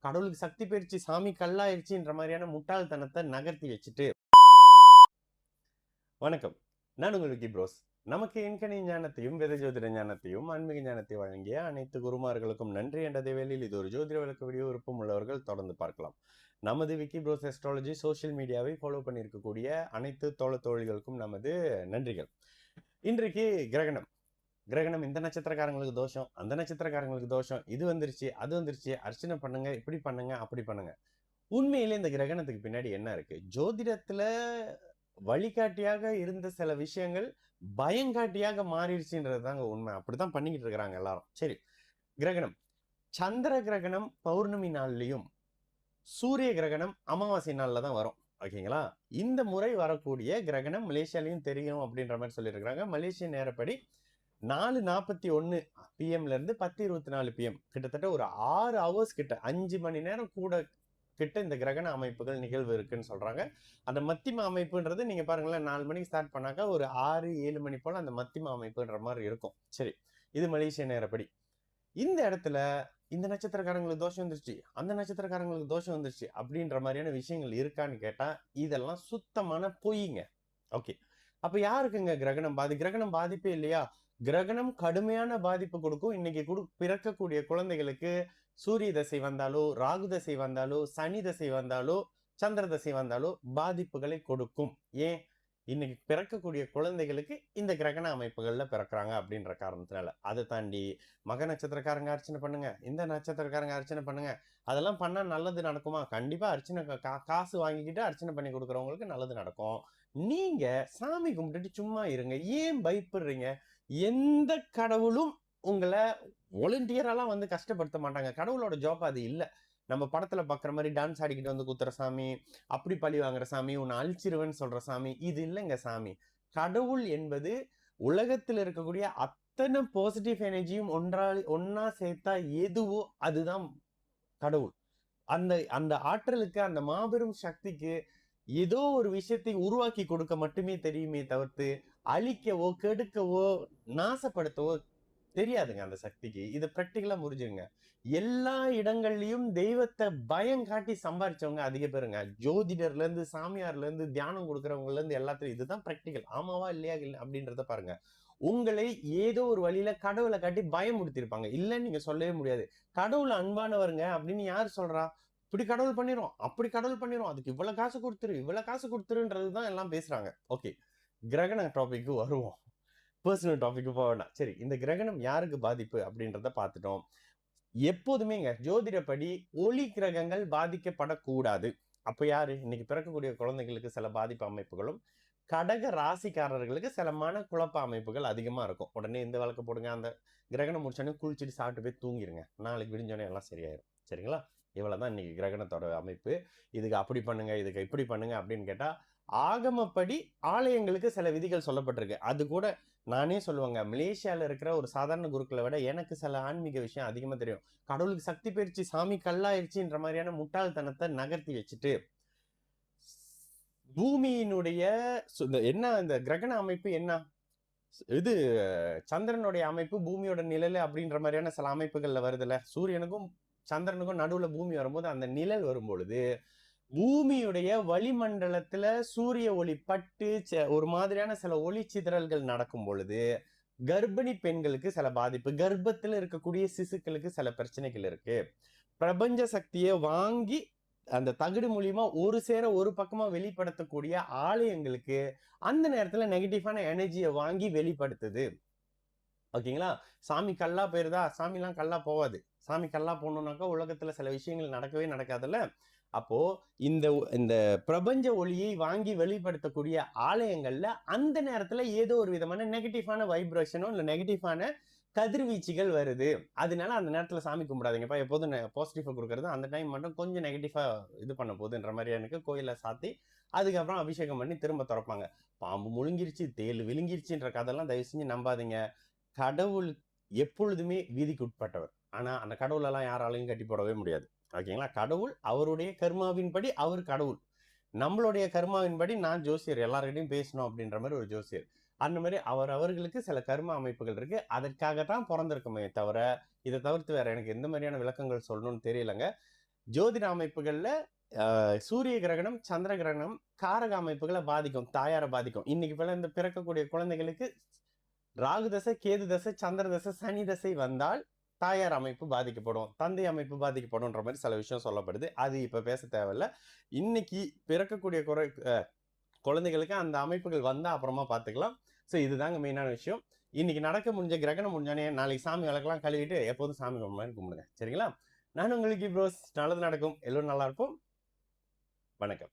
கடவுளுக்கு சக்தி போயிடுச்சு, சாமி கல்லாயிருச்சுன்ற மாதிரியான முட்டாள்தனத்தை நகர்த்தி வச்சுட்டு. வணக்கம், நான் உங்கள் விக்கி ப்ரோஸ். நமக்கு எண்கணி ஞானத்தையும் வேத ஜோதிட ஞானத்தையும் ஆன்மீக ஞானத்தை வழங்கிய அனைத்து குருமார்களுக்கும் நன்றி என்ற வேளையில் இது ஒரு ஜோதிட விளக்க வீடியோ. விருப்பம் உள்ளவர்கள் தொடர்ந்து பார்க்கலாம். நமது விக்கி ப்ரோஸ் அஸ்ட்ராலஜி சோசியல் மீடியாவை ஃபாலோ பண்ணியிருக்கக்கூடிய அனைத்து தோழர்களுக்கும் நமது நன்றிகள். இன்றைக்கு கிரகணம் இந்த நட்சத்திரக்காரங்களுக்கு தோஷம், அந்த நட்சத்திரக்காரங்களுக்கு தோஷம், இது வந்துருச்சு அது வந்துருச்சு, அர்ச்சனை பண்ணுங்க, இப்படி பண்ணுங்க, அப்படி பண்ணுங்க. உண்மையிலே இந்த கிரகணத்துக்கு பின்னாடி என்ன இருக்கு? ஜோதிடத்துல வழிகாட்டியாக இருந்த சில விஷயங்கள் பயங்காட்டியாக மாறிடுச்சுன்றது தாங்க உண்மை. அப்படித்தான் பண்ணிக்கிட்டு இருக்கிறாங்க எல்லாரும். சரி, கிரகணம், சந்திர கிரகணம் பௌர்ணமி நாள்லயும் சூரிய கிரகணம் அமாவாசை நாள்ல தான் வரும். ஓகேங்களா? இந்த முறை வரக்கூடிய கிரகணம் மலேசியாலையும் தெரியும் அப்படின்ற மாதிரி சொல்லியிருக்கிறாங்க. மலேசிய நேரப்படி 4:41 PM இருந்து 10:24 PM, கிட்டத்தட்ட ஒரு 6 ஹவர்ஸ் கிட்ட, 5 மணி நேரம் கூட கிட்ட இந்த கிரகண அமைப்புகள் நிகழ்வு இருக்குன்னு சொல்றாங்க. அந்த மத்திம அமைப்புன்றது நீங்க பாருங்களேன், 4 மணிக்கு ஸ்டார்ட் பண்ணாக்கா ஒரு 6-7 மணி போல அந்த மத்திம அமைப்புன்ற மாதிரி இருக்கும். சரி, இது மலேசிய நேரப்படி. இந்த இடத்துல இந்த நட்சத்திரக்காரங்களுக்கு தோஷம் வந்துருச்சு, அந்த நட்சத்திரக்காரங்களுக்கு தோஷம் வந்துருச்சு அப்படின்ற மாதிரியான விஷயங்கள் இருக்கான்னு கேட்டா இதெல்லாம் சுத்தமான பொய்ங்க. ஓகே, அப்ப யாருக்குங்க கிரகணம் கிரகணம் பாதிப்பே இல்லையா? கிரகணம் கடுமையான பாதிப்பு கொடுக்கும். இன்னைக்கு பிறக்கக்கூடிய குழந்தைகளுக்கு சூரிய தசை வந்தாலோ, ராகு தசை வந்தாலோ, சனி தசை வந்தாலோ, சந்திர தசை வந்தாலோ பாதிப்புகளை கொடுக்கும். ஏன்? இன்னைக்கு பிறக்கக்கூடிய குழந்தைகளுக்கு இந்த கிரகண அமைப்புகள்ல பிறக்கிறாங்க அப்படின்ற காரணத்தினால. அதை தாண்டி மக நட்சத்திரக்காரங்க அர்ச்சனை பண்ணுங்க, இந்த நட்சத்திரக்காரங்க அர்ச்சனை பண்ணுங்க, அதெல்லாம் பண்ணா நல்லது நடக்குமா? கண்டிப்பா அர்ச்சனை காசு வாங்கிக்கிட்டு அர்ச்சனை பண்ணி கொடுக்குறவங்களுக்கு நல்லது நடக்கும். நீங்க சாமி கும்பிட்டுட்டு சும்மா இருங்க. ஏன் பயப்படுறீங்க? எந்த கடவுளும் உங்களை வாலண்டியரெல்லாம் வந்து கஷ்டப்படுத்த மாட்டாங்க. கடவுளோட ஜாப் அது இல்லை. நம்ம படத்துல பாக்குற மாதிரி டான்ஸ் ஆடிக்கிட்டு வந்து குத்துற சாமி, அப்படி பழி வாங்குற சாமி, உன்னை அழிச்சிருவேன்னு சொல்ற சாமி, இது இல்லைங்க சாமி. கடவுள் என்பது உலகத்தில் இருக்கக்கூடிய அத்தனை பாசிட்டிவ் எனர்ஜியும் ஒன்னா சேர்த்தா எதுவோ அதுதான் கடவுள். அந்த ஆற்றலுக்கு, அந்த மாபெரும் சக்திக்கு ஏதோ ஒரு விஷயத்தை உருவாக்கி கொடுக்க மட்டுமே தெரியுமே தவிர்த்து அழிக்கவோ, கெடுக்கவோ, நாசப்படுத்தவோ தெரியாதுங்க அந்த சக்திக்கு. இது பிராக்டிகலா புரிஞ்சுங்க. எல்லா இடங்கள்லயும் தெய்வத்தை பயம் காட்டி சம்பாரிச்சவங்க அதிக பேருங்க. ஜோதிடர்ல இருந்து, சாமியார்ல இருந்து, தியானம் கொடுக்கறவங்கல இருந்து எல்லாத்தையும். இதுதான் பிராக்டிகல். ஆமாவா இல்லையா அப்படின்றத பாருங்க. உங்களை ஏதோ ஒரு வழியில கடவுளை காட்டி பயமுடுத்திருப்பாங்க. இல்லைன்னு நீங்க சொல்லவே முடியாது. கடவுள் அன்பானவருங்க அப்படின்னு யார் சொல்றா? இப்படி கடவுள் பண்ணிரும், அப்படி கடவுள் பண்ணிரும், அதுக்கு இவ்வளவு காசு கொடுத்துரு, இவ்வளவு காசு கொடுத்துருன்றதுதான் எல்லாம் பேசுறாங்க. ஓகே, கிரகண டாபிக் வருவோம். பர்சனல் டாபிக் போக வேண்டாம். சரி, இந்த கிரகணம் யாருக்கு பாதிப்பு அப்படின்றத பார்த்துட்டோம். எப்போதுமேங்க ஜோதிடப்படி ஒளி கிரகங்கள் பாதிக்கப்படக்கூடாது. அப்ப யாரு? இன்னைக்கு பிறக்கக்கூடிய குழந்தைகளுக்கு சில பாதிப்பு அமைப்புகளும், கடக ராசிக்காரர்களுக்கு சில மன குழப்ப அமைப்புகள் அதிகமா இருக்கும். உடனே இந்த வழக்கு போடுங்க, அந்த கிரகணம் முடிச்சோடனே குளிச்சுட்டு சாப்பிட்டு போய் தூங்கிடுங்க, நாளைக்கு விடிஞ்சோடனே எல்லாம் சரியாயிரும். சரிங்களா? இவ்வளவுதான் இன்னைக்கு கிரகணத்தோட அமைப்பு. இதுக்கு அப்படி பண்ணுங்க, இதுக்கு இப்படி பண்ணுங்க அப்படின்னு கேட்டா ஆகமப்படி ஆலயங்களுக்கு சில விதிகள் சொல்லப்பட்டிருக்கு. அது கூட நானே சொல்லுவாங்க, மலேசியால இருக்கிற ஒரு சாதாரண குருக்களை விட எனக்கு சில ஆன்மீக விஷயம் அதிகமா தெரியும். கடவுளுக்கு சக்தி போயிடுச்சு, சாமி கல்லாயிருச்சுன்ற மாதிரியான முட்டாள்தனத்தை நகர்த்தி வச்சுட்டு பூமியினுடைய என்ன இந்த கிரகண அமைப்பு என்ன, இது சந்திரனுடைய அமைப்பு பூமியோட நிழல் அப்படின்ற மாதிரியான சில அமைப்புகள்ல வருதுல்ல. சூரியனுக்கும் சந்திரனுக்கும் நடுவுல பூமி வரும்போது அந்த நிழல் வரும் பொழுது பூமியுடைய வளிமண்டலத்துல சூரிய ஒளி பட்டு ஒரு மாதிரியான சில ஒளி சிதறல்கள் நடக்கும் பொழுது கர்ப்பிணி பெண்களுக்கு சில பாதிப்பு, கர்ப்பத்துல இருக்கக்கூடிய சிசுக்களுக்கு சில பிரச்சனைகள் இருக்கு. பிரபஞ்ச சக்தியை வாங்கி அந்த தகுடு மூலியமா ஒரு சேர ஒரு பக்கமா வெளிப்படுத்தக்கூடிய ஆலயங்களுக்கு அந்த நேரத்துல நெகட்டிவான எனர்ஜியை வாங்கி வெளிப்படுத்துது. ஓகேங்களா? சாமி கல்லா போயிருதா? சாமி எல்லாம் கல்லா போவாது. சாமி கல்லா போகணும்னாக்கா உலகத்துல சில விஷயங்கள் நடக்கவே நடக்காதுல்ல. அப்போ இந்த இந்த பிரபஞ்ச ஒளியை வாங்கி வெளிப்படுத்தக்கூடிய ஆலயங்கள்ல அந்த நேரத்துல ஏதோ ஒரு விதமான நெகட்டிவான வைப்ரேஷனோ இல்ல நெகட்டிவான கதிர்வீச்சுகள் வருது. அதனால அந்த நேரத்துல சாமி கும்பிடாதீங்கப்பா. எப்போதும் பாசிட்டிவா கொடுக்கறது, அந்த டைம் மட்டும் கொஞ்சம் நெகட்டிவா இது பண்ண போகுதுன்ற மாதிரி எனக்கு கோயில சாத்தி அதுக்கப்புறம் அபிஷேகம் பண்ணி திரும்ப திறப்பாங்க. பாம்பு முழுங்கிருச்சு, தேல் விழுங்கிருச்சுன்ற கதெல்லாம் தயவு செஞ்சு நம்பாதீங்க. கடவுள் எப்பொழுதுமே விதிக்கு உட்பட்டவர். ஆனா அந்த கடவுளெல்லாம் யாராலையும் கட்டி போடவே முடியாது. ஓகேங்களா? கடவுள் அவருடைய கர்மாவின்படி அவர் கடவுள். நம்மளுடைய கர்மாவின்படி நான் ஜோசியர், எல்லார்கிட்டையும் பேசணும் அப்படின்ற மாதிரி ஒரு ஜோசியர். அந்த மாதிரி அவர்களுக்கு சில கர்ம அமைப்புகள் இருக்கு. அதற்காகத்தான் பிறந்திருக்குமே தவிர இதை தவிர்த்து வேற எனக்கு எந்த மாதிரியான விளக்கங்கள் சொல்லணும்னு தெரியலங்க. ஜோதிட அமைப்புகள்ல சூரிய கிரகணம், சந்திர கிரகணம் காரக அமைப்புகளை பாதிக்கும், தாயாரை பாதிக்கும். இன்னைக்கு போல இந்த பிறக்கக்கூடிய குழந்தைகளுக்கு ராகு தசை, கேது தசை, சந்திர தசை, சனி தசை வந்தால் தாயார் அமைப்பு பாதிக்கப்படும், தந்தை அமைப்பு பாதிக்கப்படும்ன்ற மாதிரி சில விஷயம் சொல்லப்படுது. அது இப்ப பேச தேவையில்ல. இன்னைக்கு பிறக்கக்கூடிய குழந்தைகளுக்கு அந்த அமைப்புகள் வந்தா அப்புறமா பார்த்துக்கலாம். ஸோ இதுதாங்க மெயினான விஷயம். இன்னைக்கு நடக்க முடிஞ்ச கிரகணம் முடிஞ்சானே நாளைக்கு சாமி விளக்கெல்லாம் கழுவிட்டு எப்போதும் சாமி கும்பிடுங்க. சரிங்களா? நான் உங்களுக்கு ப்ரோஸ் நல்லது நடக்கும், எல்லோரும் நல்லா இருப்போம். வணக்கம்.